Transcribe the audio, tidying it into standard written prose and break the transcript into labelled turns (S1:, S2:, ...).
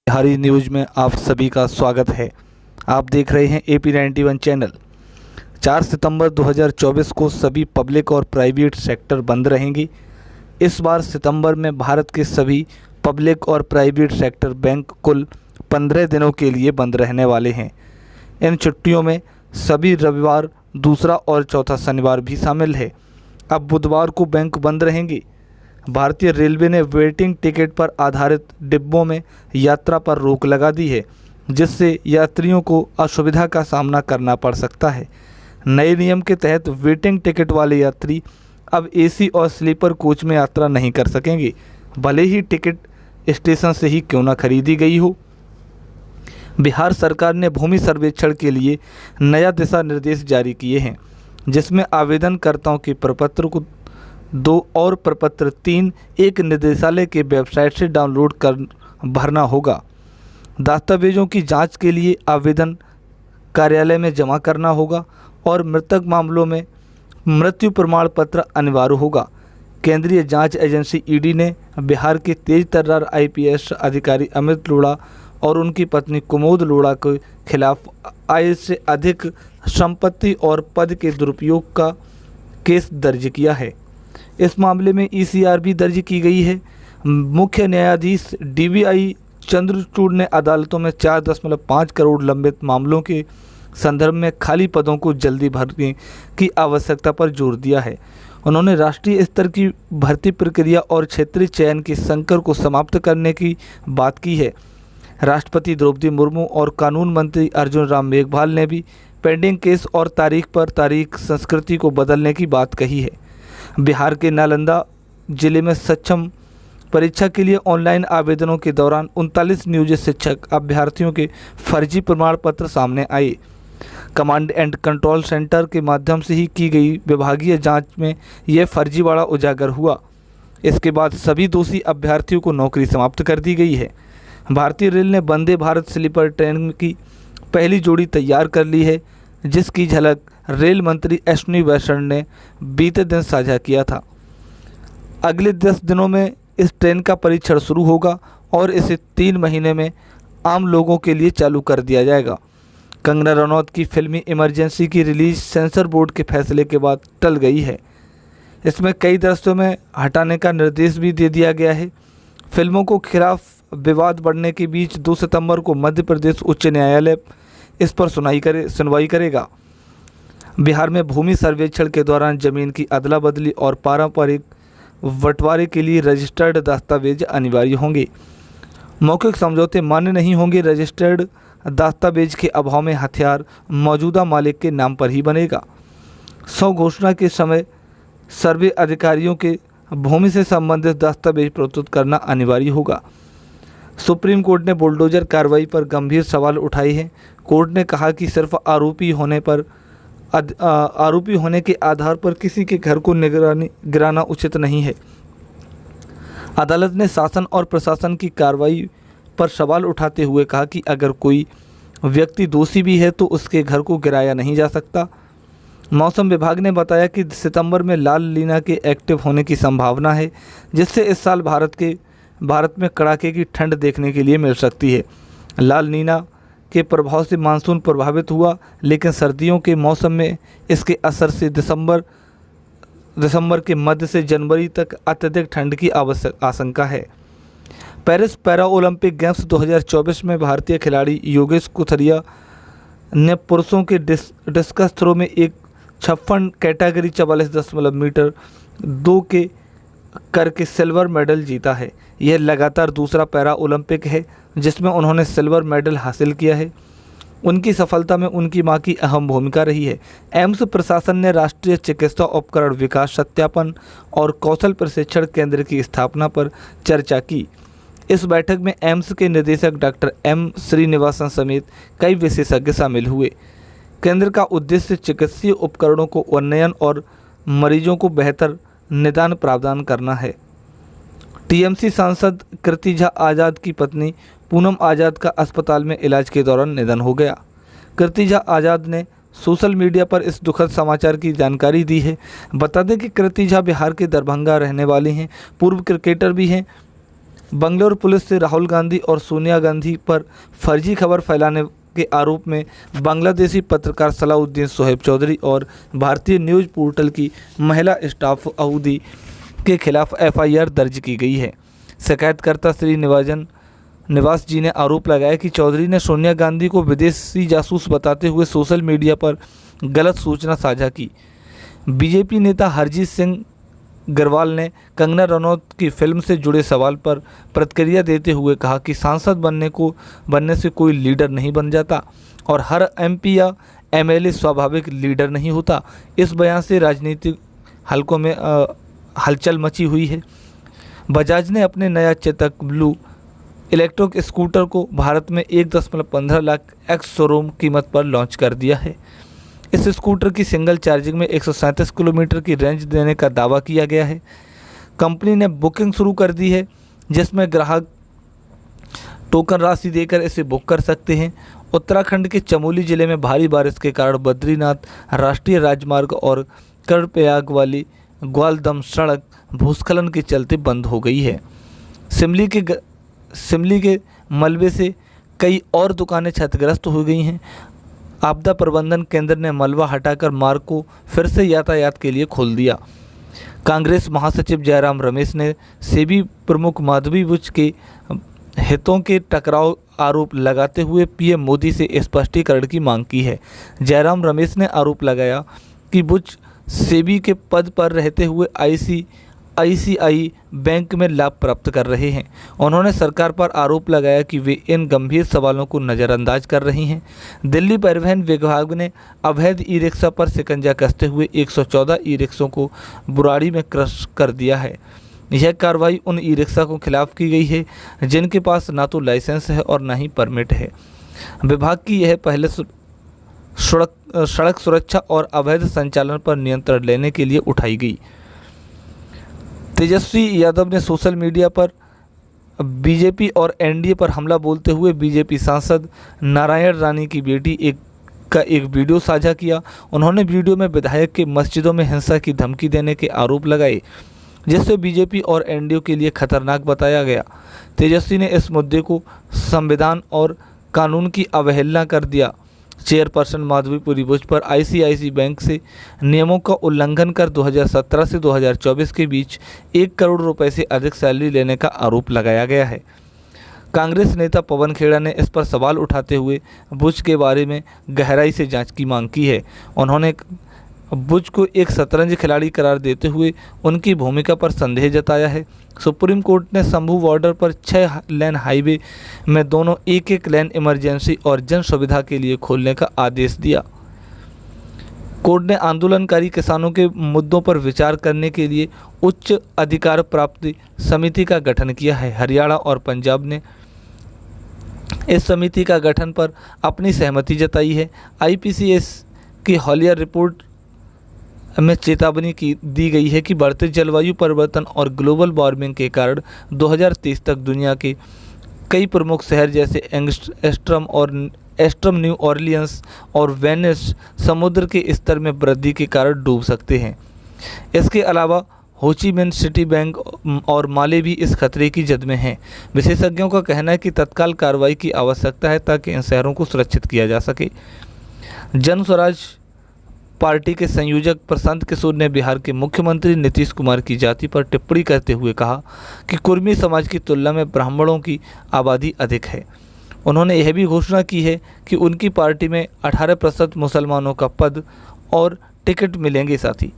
S1: Bihari news में आप सभी का स्वागत है। आप देख रहे हैं AP91 चैनल। 4 सितंबर 2024 को सभी पब्लिक और प्राइवेट सेक्टर बंद रहेंगे। इस बार सितंबर में भारत के सभी पब्लिक और प्राइवेट सेक्टर बैंक कुल 15 दिनों के लिए बंद रहने वाले हैं। इन छुट्टियों में सभी रविवार, दूसरा और चौथा शनिवार भी शामिल है। अब बुधवार को बैंक बंद रहेंगे। भारतीय रेलवे ने वेटिंग टिकट पर आधारित डिब्बों में यात्रा पर रोक लगा दी है, जिससे यात्रियों को असुविधा का सामना करना पड़ सकता है। नए नियम के तहत वेटिंग टिकट वाले यात्री अब AC और स्लीपर कोच में यात्रा नहीं कर सकेंगे, भले ही टिकट स्टेशन से ही क्यों न खरीदी गई हो। बिहार सरकार ने भूमि सर्वेक्षण के लिए नया दिशा निर्देश जारी किए हैं, जिसमें आवेदनकर्ताओं के प्रपत्र को 2 और प्रपत्र 3 एक निदेशालय के वेबसाइट से डाउनलोड कर भरना होगा। दस्तावेजों की जांच के लिए आवेदन कार्यालय में जमा करना होगा और मृतक मामलों में मृत्यु प्रमाण पत्र अनिवार्य होगा। केंद्रीय जांच एजेंसी ED ने बिहार के तेज तर्रार IPS अधिकारी अमित लोढ़ा और उनकी पत्नी कुमोद लोढ़ा के खिलाफ आय से अधिक संपत्ति और पद के दुरुपयोग का केस दर्ज किया है। इस मामले में ECR भी दर्ज की गई है। मुख्य न्यायाधीश DVI चंद्रचूड़ ने अदालतों में 4.5 करोड़ लंबित मामलों के संदर्भ में खाली पदों को जल्दी भरने की आवश्यकता पर जोर दिया है। उन्होंने राष्ट्रीय स्तर की भर्ती प्रक्रिया और क्षेत्रीय चयन के संकर को समाप्त करने की बात की है। राष्ट्रपति द्रौपदी मुर्मू और कानून मंत्री अर्जुन राम मेघवाल ने भी पेंडिंग केस और तारीख पर तारीख संस्कृति को बदलने की बात कही है। बिहार के नालंदा जिले में सक्षम परीक्षा के लिए ऑनलाइन आवेदनों के दौरान 39 नियोजित शिक्षक अभ्यर्थियों के फर्जी प्रमाण पत्र सामने आए। कमांड एंड कंट्रोल सेंटर के माध्यम से ही की गई विभागीय जांच में यह फर्जीवाड़ा उजागर हुआ। इसके बाद सभी दोषी अभ्यर्थियों को नौकरी समाप्त कर दी गई है। भारतीय रेल ने वंदे भारत स्लीपर ट्रेन की पहली जोड़ी तैयार कर ली है, जिसकी झलक रेल मंत्री अश्विनी वैष्णव ने बीते दिन साझा किया था। अगले 10 दिनों में इस ट्रेन का परीक्षण शुरू होगा और इसे 3 महीने में आम लोगों के लिए चालू कर दिया जाएगा। कंगना रनौत की फिल्मी इमरजेंसी की रिलीज सेंसर बोर्ड के फैसले के बाद टल गई है। इसमें कई दृश्यों में हटाने का निर्देश भी दे दिया गया है। फिल्मों को खिलाफ विवाद बढ़ने के बीच 2 सितंबर को मध्य प्रदेश उच्च न्यायालय इस पर सुनवाई करेगा। बिहार में भूमि सर्वेक्षण के दौरान जमीन की अदला बदली और पारंपरिक बंटवारे के लिए रजिस्टर्ड दस्तावेज अनिवार्य होंगे। मौखिक समझौते मान्य नहीं होंगे। रजिस्टर्ड दस्तावेज के अभाव में हथियार मौजूदा मालिक के नाम पर ही बनेगा। स्व घोषणा के समय सर्वे अधिकारियों के भूमि से संबंधित दस्तावेज प्रस्तुत करना अनिवार्य होगा। सुप्रीम कोर्ट ने बुलडोजर कार्रवाई पर गंभीर सवाल उठाए हैं। कोर्ट ने कहा कि सिर्फ आरोपी होने के आधार पर किसी के घर को गिराना उचित नहीं है। अदालत ने शासन और प्रशासन की कार्रवाई पर सवाल उठाते हुए कहा कि अगर कोई व्यक्ति दोषी भी है तो उसके घर को गिराया नहीं जा सकता। मौसम विभाग ने बताया कि सितंबर में लाल नीना के एक्टिव होने की संभावना है, जिससे इस साल भारत में कड़ाके की ठंड देखने के लिए मिल सकती है। लाल नीना के प्रभाव से मानसून प्रभावित हुआ, लेकिन सर्दियों के मौसम में इसके असर से दिसंबर के मध्य से जनवरी तक अत्यधिक ठंड की आशंका है। पेरिस पैरा ओलंपिक गेम्स 2024 में भारतीय खिलाड़ी योगेश कुथरिया ने पुरुषों के डिस्कस थ्रो में एक 56 कैटेगरी 44 मीटर 2 के करके सिल्वर मेडल जीता है। यह लगातार दूसरा पैरा ओलंपिक है जिसमें उन्होंने सिल्वर मेडल हासिल किया है। उनकी सफलता में उनकी मां की अहम भूमिका रही है। एम्स प्रशासन ने राष्ट्रीय चिकित्सा उपकरण विकास सत्यापन और कौशल प्रशिक्षण केंद्र की स्थापना पर चर्चा की। इस बैठक में एम्स के निदेशक डॉक्टर M श्रीनिवासन समेत कई विशेषज्ञ शामिल हुए। केंद्र का उद्देश्य चिकित्सीय उपकरणों को उन्नयन और मरीजों को बेहतर निदान प्रदान करना है। TMC सांसद कृति झा आज़ाद की पत्नी पूनम आज़ाद का अस्पताल में इलाज के दौरान निधन हो गया। कृति झा आज़ाद ने सोशल मीडिया पर इस दुखद समाचार की जानकारी दी है। बता दें कि कृति झा बिहार के दरभंगा रहने वाली हैं, पूर्व क्रिकेटर भी हैं। बंगलुरु पुलिस से राहुल गांधी और सोनिया गांधी पर फर्जी खबर फैलाने के आरोप में बांग्लादेशी पत्रकार सलाउद्दीन सोहेब चौधरी और भारतीय न्यूज़ पोर्टल की महिला स्टाफ अहूदी के खिलाफ एफआईआर दर्ज की गई है। शिकायतकर्ता श्री निवास जी ने आरोप लगाया कि चौधरी ने सोनिया गांधी को विदेशी जासूस बताते हुए सोशल मीडिया पर गलत सूचना साझा की। बीजेपी नेता हरजीत सिंह ग्रवाल ने कंगना रनौत की फिल्म से जुड़े सवाल पर प्रतिक्रिया देते हुए कहा कि सांसद बनने से कोई लीडर नहीं बन जाता और हर एमपी या एमएलए स्वाभाविक लीडर नहीं होता। इस बयान से राजनीतिक हलकों में हलचल मची हुई है। बजाज ने अपने नया चेतक ब्लू इलेक्ट्रिक स्कूटर को भारत में 1.15 लाख एक्स शोरूम कीमत पर लॉन्च कर दिया है। इस स्कूटर की सिंगल चार्जिंग में 137 किलोमीटर की रेंज देने का दावा किया गया है। कंपनी ने बुकिंग शुरू कर दी है, जिसमें ग्राहक टोकन राशि देकर इसे बुक कर सकते हैं। उत्तराखंड के चमोली जिले में भारी बारिश के कारण बद्रीनाथ राष्ट्रीय राजमार्ग और कर्णप्रयाग वाली ग्वालदम सड़क भूस्खलन के चलते बंद हो गई है। सिमली के मलबे से कई और दुकानें क्षतिग्रस्त हो गई हैं। आपदा प्रबंधन केंद्र ने मलबा हटाकर मार्ग को फिर से यातायात के लिए खोल दिया। कांग्रेस महासचिव जयराम रमेश ने सेबी प्रमुख माधवी बुच के हितों के टकराव आरोप लगाते हुए पीएम मोदी से स्पष्टीकरण की मांग की है। जयराम रमेश ने आरोप लगाया कि बुच सेबी के पद पर रहते हुए आईसीआई बैंक में लाभ प्राप्त कर रहे हैं। उन्होंने सरकार पर आरोप लगाया कि वे इन गंभीर सवालों को नज़रअंदाज कर रही हैं। दिल्ली परिवहन विभाग ने अवैध ई रिक्शा पर शिकंजा कसते हुए 114 ई रिक्शों को बुराड़ी में क्रश कर दिया है। यह कार्रवाई उन ई रिक्शा के खिलाफ की गई है जिनके पास ना तो लाइसेंस है और ना ही परमिट है। विभाग की यह पहले सड़क सुरक्षा और अवैध संचालन पर नियंत्रण लेने के लिए उठाई गई। तेजस्वी यादव ने सोशल मीडिया पर बीजेपी और एनडीए पर हमला बोलते हुए बीजेपी सांसद नारायण रानी की बेटी का एक वीडियो साझा किया। उन्होंने वीडियो में विधायक के मस्जिदों में हिंसा की धमकी देने के आरोप लगाए, जिससे बीजेपी और एनडीए के लिए खतरनाक बताया गया। तेजस्वी ने इस मुद्दे को संविधान और कानून की अवहेलना कर दिया। चेयरपर्सन माधवीपुरी बुच पर आईसीआईसी बैंक से नियमों का उल्लंघन कर 2017 से 2024 के बीच 1 करोड़ रुपए से अधिक सैलरी लेने का आरोप लगाया गया है। कांग्रेस नेता पवन खेड़ा ने इस पर सवाल उठाते हुए बुच के बारे में गहराई से जांच की मांग की है। उन्होंने बुच को एक शतरंज खिलाड़ी करार देते हुए उनकी भूमिका पर संदेह जताया है। सुप्रीम कोर्ट ने शंभू बॉर्डर पर 6 लेन हाईवे में दोनों एक लेन इमरजेंसी और जन सुविधा के लिए खोलने का आदेश दिया। कोर्ट ने आंदोलनकारी किसानों के मुद्दों पर विचार करने के लिए उच्च अधिकार प्राप्ति समिति का गठन किया है। हरियाणा और पंजाब ने इस समिति का गठन पर अपनी सहमति जताई है। आईपीसीएस की हालिया रिपोर्ट में चेतावनी दी गई है कि बढ़ते जलवायु परिवर्तन और ग्लोबल वार्मिंग के कारण 2030 तक दुनिया के कई प्रमुख शहर जैसे एस्ट्रम न्यू ऑरलियंस और वेनिस समुद्र के स्तर में वृद्धि के कारण डूब सकते हैं। इसके अलावा होची मिन सिटी बैंक और माले भी इस खतरे की जद में हैं। विशेषज्ञों का कहना है कि तत्काल कार्रवाई की आवश्यकता है ताकि इन शहरों को सुरक्षित किया जा सके। जन स्वराज पार्टी के संयोजक प्रशांत किशोर ने बिहार के मुख्यमंत्री नीतीश कुमार की जाति पर टिप्पणी करते हुए कहा कि कुर्मी समाज की तुलना में ब्राह्मणों की आबादी अधिक है। उन्होंने यह भी घोषणा की है कि उनकी पार्टी में 18% मुसलमानों का पद और टिकट मिलेंगे। साथ ही